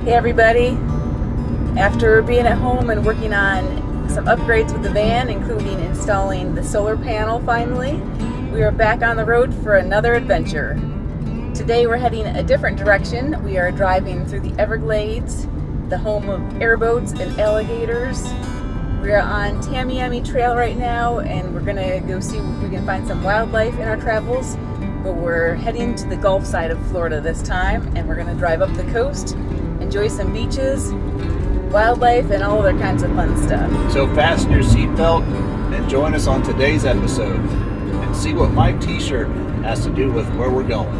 Hey everybody, after being at home and working on some upgrades with the van, including installing the solar panel finally, we are back on the road for another adventure. Today we're heading a different direction. We are driving through the Everglades, the home of airboats and alligators. We are on Tamiami Trail right now and we're going to go see if we can find some wildlife in our travels. But we're heading to the Gulf side of Florida this time and we're going to drive up the coast, enjoy some beaches, wildlife, and all other kinds of fun stuff. So fasten your seatbelt and join us on today's episode and see what my t-shirt has to do with where we're going.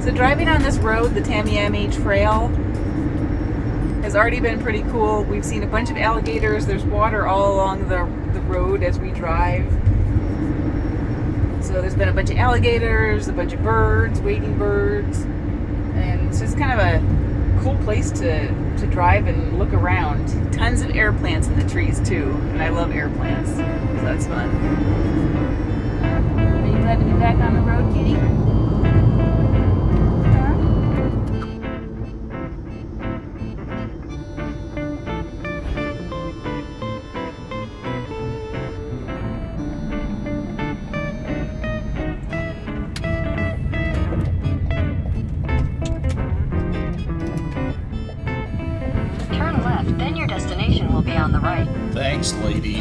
So driving on this road, the Tamiami Trail, has already been pretty cool. We've seen a bunch of alligators. There's water all along the road as we drive. So there's been a bunch of alligators, a bunch of birds, wading birds, and it's just kind of a cool place to drive and look around. Tons of air plants in the trees too, and I love air plants, so that's fun. Are you glad to be back on the road, Kitty? Then your destination will be on the right. Thanks, lady.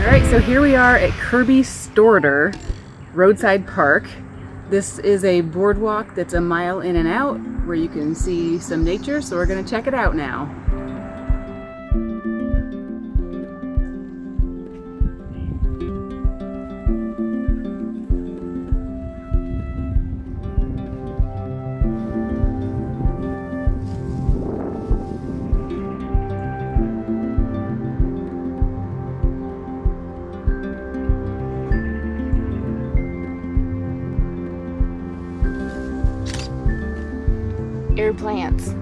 Alright, so here we are at KIRBY Stoarter Roadside Park. This is a boardwalk that's a mile in and out where you can see some nature, so we're going to check it out now. Air plants. You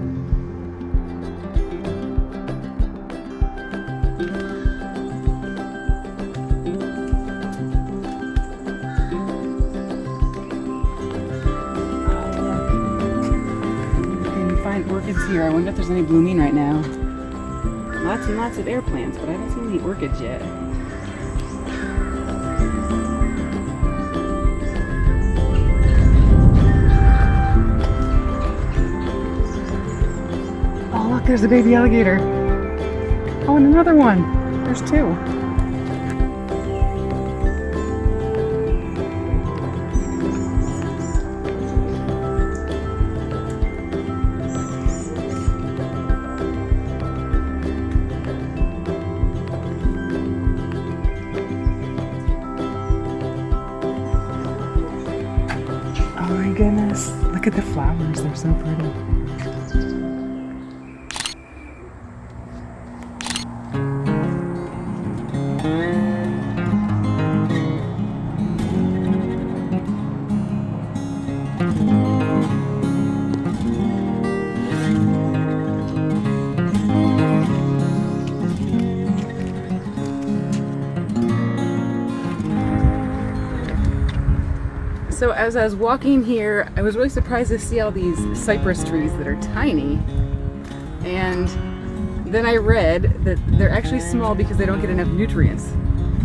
can find orchids here. I wonder if there's any blooming right now. Lots and lots of air plants, but I don't see any orchids yet. Oh, look, there's a baby alligator. Oh, and another one. There's two. Oh my goodness. Look at the flowers. They're so pretty. So as I was walking here, I was really surprised to see all these cypress trees that are tiny. And then I read that they're actually small because they don't get enough nutrients.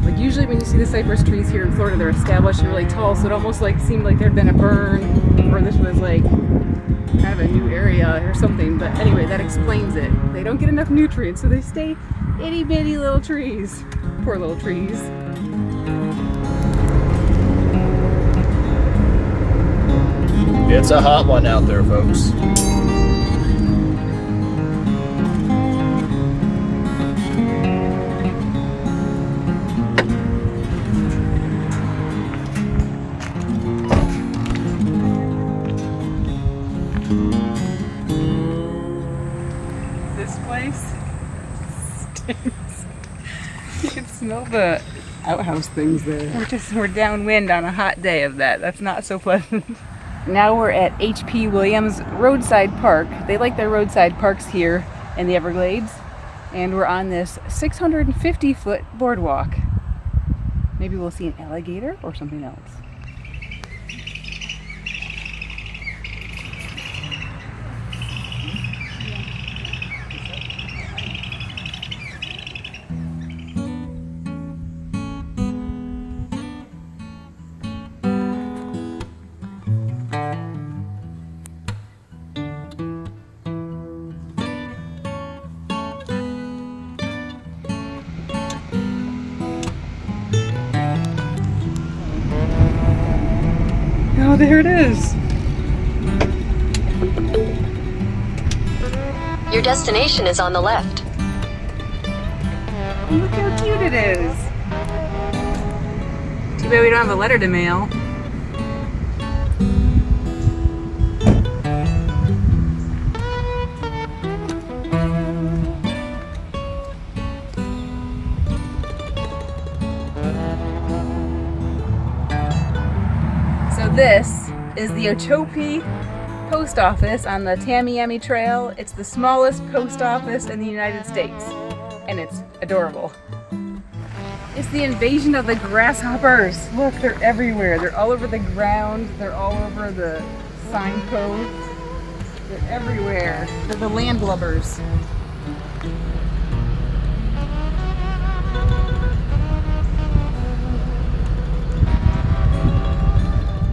Like usually when you see the cypress trees here in Florida, they're established and really tall, so it almost like seemed like there'd been a burn or this was like kind of a new area or something. But anyway, that explains it. They don't get enough nutrients, so they stay itty bitty little trees. Poor little trees. It's a hot one out there, folks. This place stinks. You can smell the outhouse things there. We're downwind on a hot day of that. That's not so pleasant. Now we're at H.P. Williams Roadside Park. They like their roadside parks here in the Everglades. And we're on this 650-foot boardwalk. Maybe we'll see an alligator or something else. Oh, there it is. Your destination is on the left. Oh, look how cute it is. Too bad we don't have a letter to mail. So this is the Ochopee post office on the Tamiami Trail. It's the smallest post office in the United States, and it's adorable. It's the invasion of the grasshoppers. Look, they're everywhere. They're all over the ground. They're all over the signposts. They're everywhere. They're the landlubbers.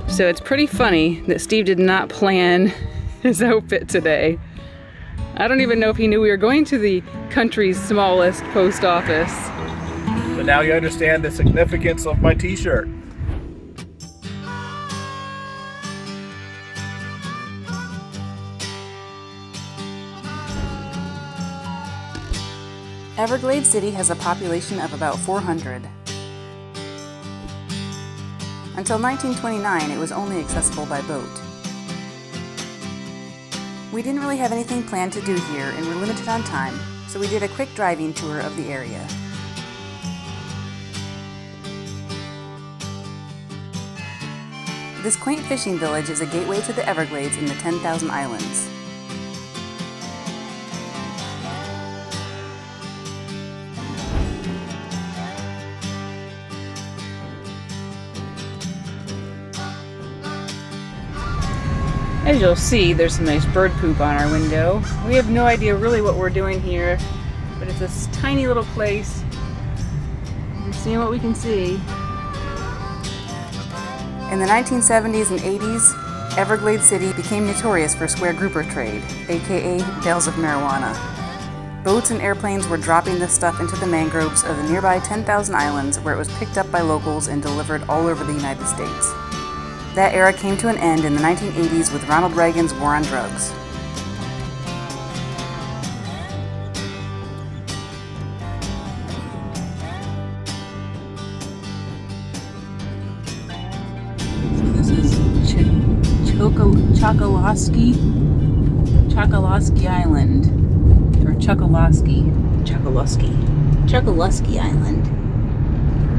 So it's pretty funny that Steve did not plan his outfit today. I don't even know if he knew we were going to the country's smallest post office. But now you understand the significance of my t-shirt. Everglades City has a population of about 400. Until 1929, it was only accessible by boat. We didn't really have anything planned to do here and were limited on time, so we did a quick driving tour of the area. This quaint fishing village is a gateway to the Everglades in the 10,000 Islands. As you'll see, there's some nice bird poop on our window. We have no idea really what we're doing here, but it's this tiny little place. We're seeing what we can see. In the 1970s and 80s, Everglades City became notorious for square grouper trade, aka bales of marijuana. Boats and airplanes were dropping this stuff into the mangroves of the nearby 10,000 Islands, where it was picked up by locals and delivered all over the United States. That era came to an end in the 1980s with Ronald Reagan's war on drugs. So this is Chokoloskee Island, or Chokoloskee Island.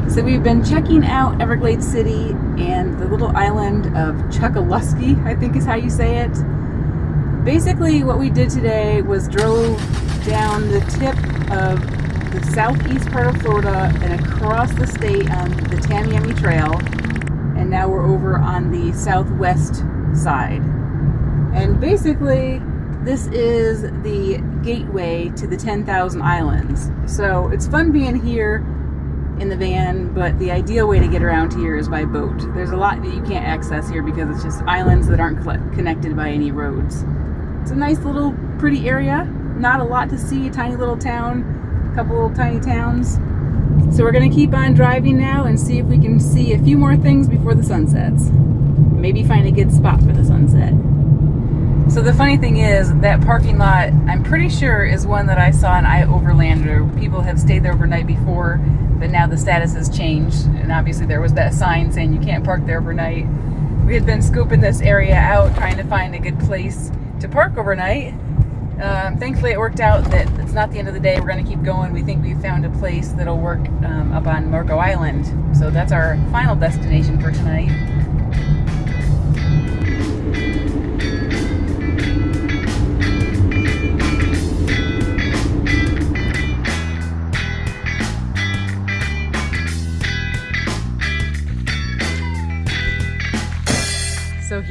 So we've been checking out Everglades City and the little island of Chokoloskee, I think is how you say it. Basically what we did today was drove down the tip of the southeast part of Florida and across the state on the Tamiami Trail, and now we're over on the southwest side. And basically this is the gateway to the 10,000 Islands. So it's fun being here in the van, but the ideal way to get around here is by boat. There's a lot that you can't access here because it's just islands that aren't connected by any roads. It's a nice little pretty area, not a lot to see, a tiny little town, a couple little tiny towns. So we're gonna keep on driving now and see if we can see a few more things before the sun sets. Maybe find a good spot for the sunset. So the funny thing is, that parking lot, I'm pretty sure, is one that I saw in iOverlander. People have stayed there overnight before, but now the status has changed, and obviously there was that sign saying you can't park there overnight. We had been scoping this area out, trying to find a good place to park overnight. Thankfully it worked out that it's not the end of the day. We're going to keep going. We think we found a place that'll work up on Marco Island. So that's our final destination for tonight.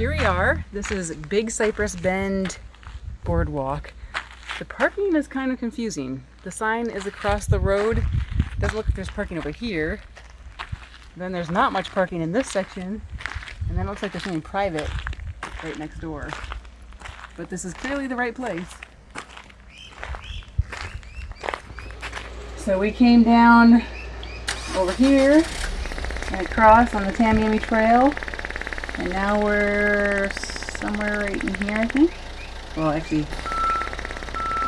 here we are. This is Big Cypress Bend Boardwalk. The parking is kind of confusing. The sign is across the road. It doesn't look like there's parking over here. Then there's not much parking in this section. And then it looks like there's something private right next door. But this is clearly the right place. So we came down over here and across on the Tamiami Trail. And now we're somewhere right in here, I think. Well, actually,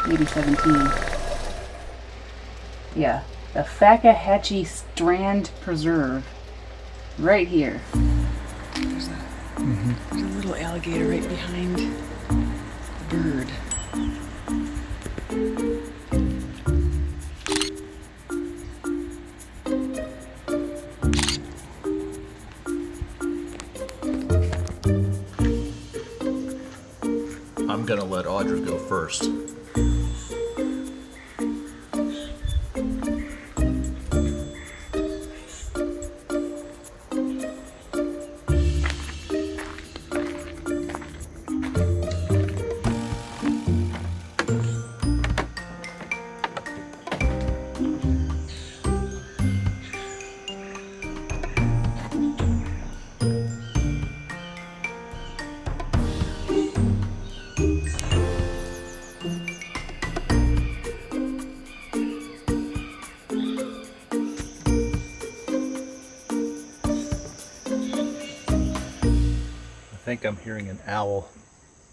maybe 17. Yeah, the Fakahatchee Strand Preserve. Right here. There's a little alligator right behind the bird. I'm gonna let Audra go first. I think I'm hearing an owl.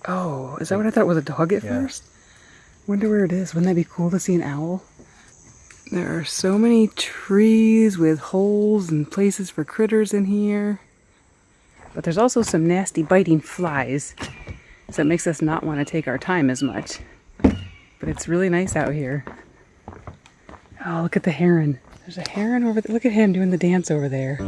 Oh, is that what I thought was a dog at first? Wonder where it is. Wouldn't that be cool to see an owl? There are so many trees with holes and places for critters in here. But there's also some nasty biting flies. So it makes us not want to take our time as much. But it's really nice out here. Oh, look at the heron. There's a heron over there. Look at him doing the dance over there.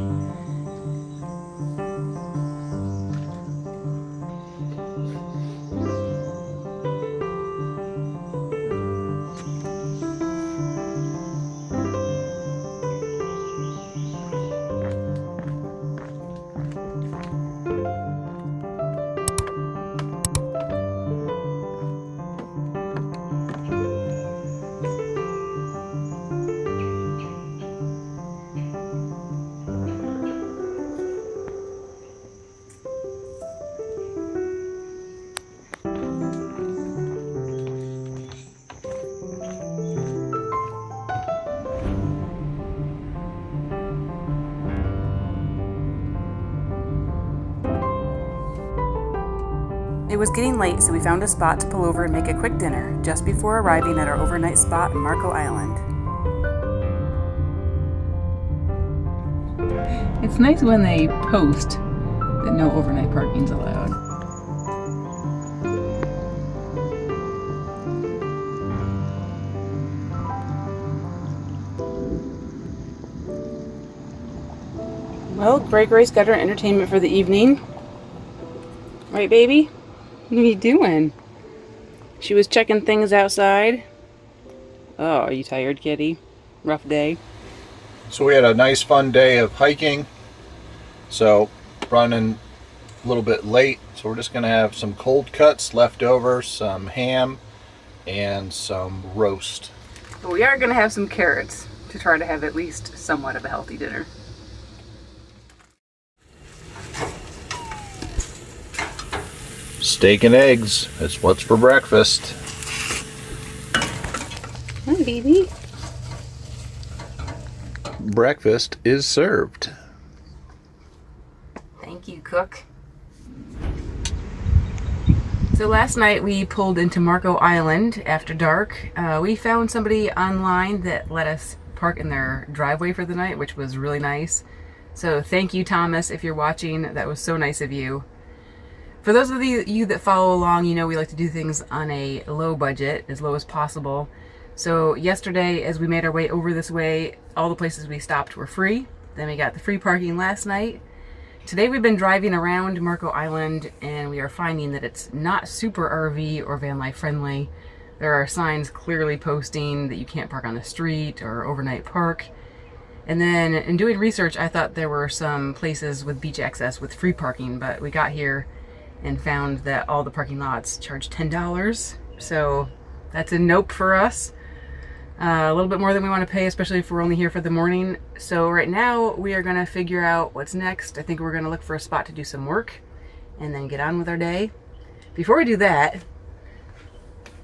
It was getting late, so we found a spot to pull over and make a quick dinner just before arriving at our overnight spot in Marco Island. It's nice when they post that no overnight parking's allowed. Well, Grace got her entertainment for the evening. Right, baby? What are you doing? She was checking things outside. Oh, are you tired, kitty? Rough day. So we had a nice fun day of hiking. So running a little bit late. So we're just gonna have some cold cuts left over, some ham, and some roast. But we are gonna have some carrots to try to have at least somewhat of a healthy dinner. Steak and eggs. That's what's for breakfast. Hi, baby. Breakfast is served. Thank you, cook. So last night we pulled into Marco Island after dark. We found somebody online that let us park in their driveway for the night, which was really nice. So thank you, Thomas, if you're watching. That was so nice of you. For those of you that follow along, you know we like to do things on a low budget, as low as possible. So yesterday, as we made our way over this way, all the places we stopped were free. Then we got the free parking last night. Today we've been driving around Marco Island, and we are finding that it's not super RV or van life friendly. There are signs clearly posting that you can't park on the street or overnight park. And then in doing research, I thought there were some places with beach access with free parking, but we got here and found that all the parking lots charge $10. So that's a nope for us. A little bit more than we want to pay, especially if we're only here for the morning. So right now we are going to figure out what's next. I think we're going to look for a spot to do some work and then get on with our day. Before we do that,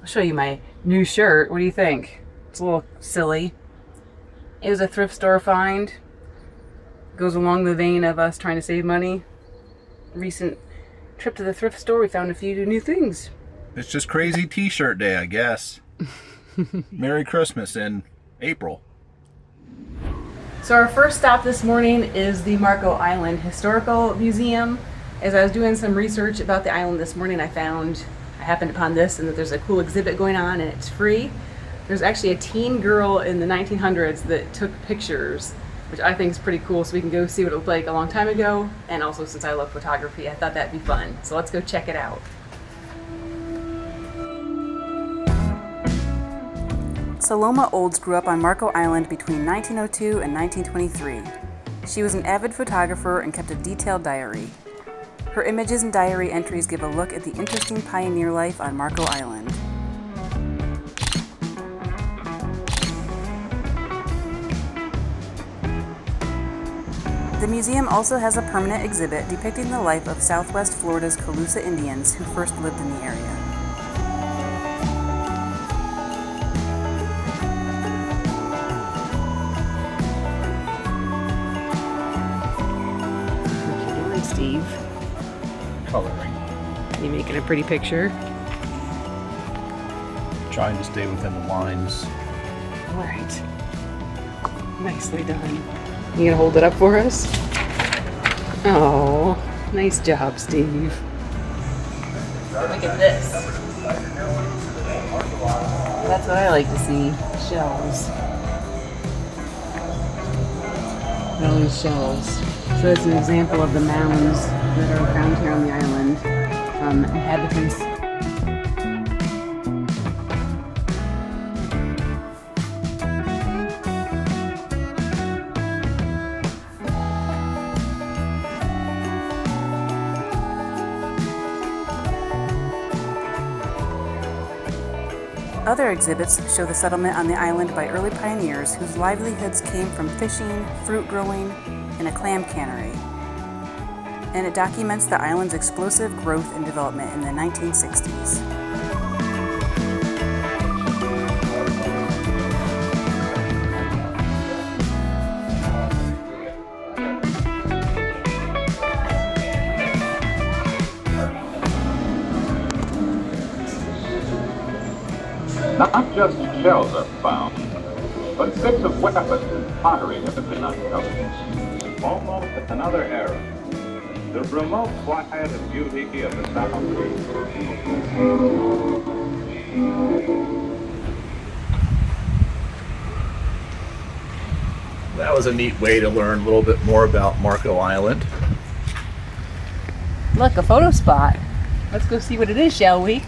I'll show you my new shirt. What do you think? It's a little silly. It was a thrift store find. Goes along the vein of us trying to save money. Recent trip to the thrift store, we found a few new things. It's just crazy t-shirt day, I guess. Merry Christmas in April. So our first stop this morning is the Marco Island Historical Museum. As I was doing some research about the island this morning, I happened upon this, and that there's a cool exhibit going on and it's free. There's actually a teen girl in the 1900s that took pictures, which I think is pretty cool, so we can go see what it looked like a long time ago. And also, since I love photography, I thought that'd be fun. So let's go check it out. Saloma Olds grew up on Marco Island between 1902 and 1923. She was an avid photographer and kept a detailed diary. Her images and diary entries give a look at the interesting pioneer life on Marco Island. The museum also has a permanent exhibit depicting the life of Southwest Florida's Calusa Indians who first lived in the area. Steve. Coloring. You making a pretty picture? Trying to stay within the lines. All right. Nicely done. You gonna hold it up for us? Oh, nice job, Steve. Look at this. That's what I like to see. Shells. All these shells. So it's an example of the mounds that are found here on the island from inhabitants. Other exhibits show the settlement on the island by early pioneers whose livelihoods came from fishing, fruit growing, and a clam cannery. And it documents the island's explosive growth and development in the 1960s. Not just shells are found, but bits of weapons and pottery have been uncovered. Almost another era. The remote quiet and beauty of the South. That was a neat way to learn a little bit more about Marco Island. Look, a photo spot. Let's go see what it is, shall we?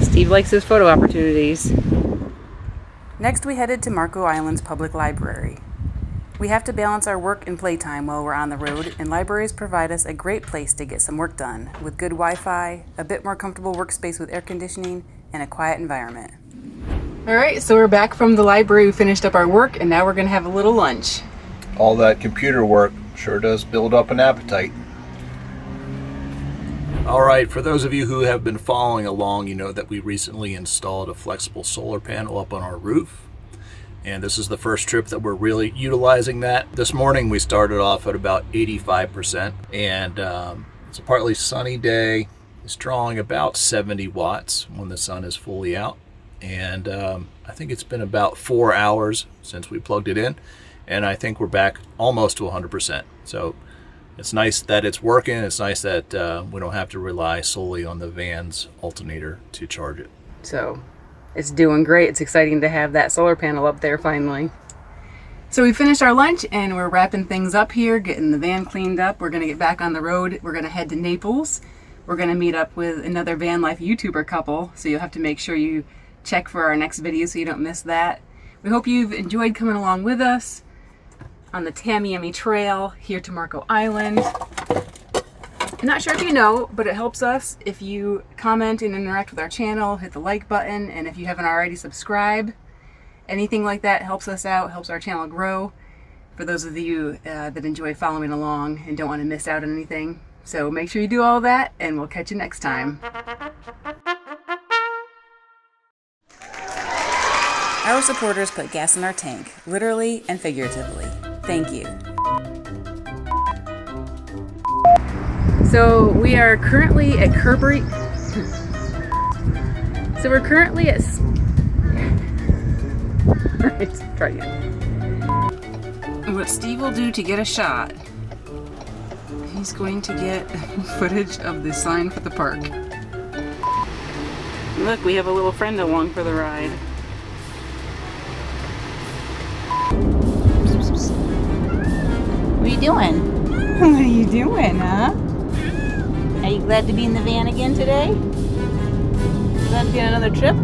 Steve likes his photo opportunities. Next, we headed to Marco Island's public library. We have to balance our work and playtime while we're on the road, and libraries provide us a great place to get some work done, with good Wi-Fi, a bit more comfortable workspace with air conditioning, and a quiet environment. All right, so we're back from the library. We finished up our work, and now we're gonna have a little lunch. All that computer work sure does build up an appetite. All right, for those of you who have been following along, you know that we recently installed a flexible solar panel up on our roof. And this is the first trip that we're really utilizing that. This morning we started off at about 85%, and it's a partly sunny day. It's drawing about 70 watts when the sun is fully out. And I think it's been about 4 hours since we plugged it in, and I think we're back almost to 100%. So it's nice that it's working. It's nice that we don't have to rely solely on the van's alternator to charge it. So it's doing great. It's exciting to have that solar panel up there finally. So we finished our lunch and we're wrapping things up here, getting the van cleaned up. We're gonna get back on the road. We're gonna head to Naples. We're gonna meet up with another van life YouTuber couple. So you'll have to make sure you check for our next video so you don't miss that. We hope you've enjoyed coming along with us. on the Tamiami Trail here to Marco Island. I'm not sure if you know, but it helps us if you comment and interact with our channel, hit the like button, and if you haven't already, subscribe. Anything like that helps us out, helps our channel grow. For those of you that enjoy following along and don't want to miss out on anything. So make sure you do all that, and we'll catch you next time. Our supporters put gas in our tank, literally and figuratively. Thank you. So we are currently at KIRBY. So we're currently at. Alright, try again. What Steve will do to get a shot, he's going to get footage of the sign for the park. Look, we have a little friend along for the ride. What are you doing? What are you doing, huh? Are you glad to be in the van again today? Glad to be on another trip?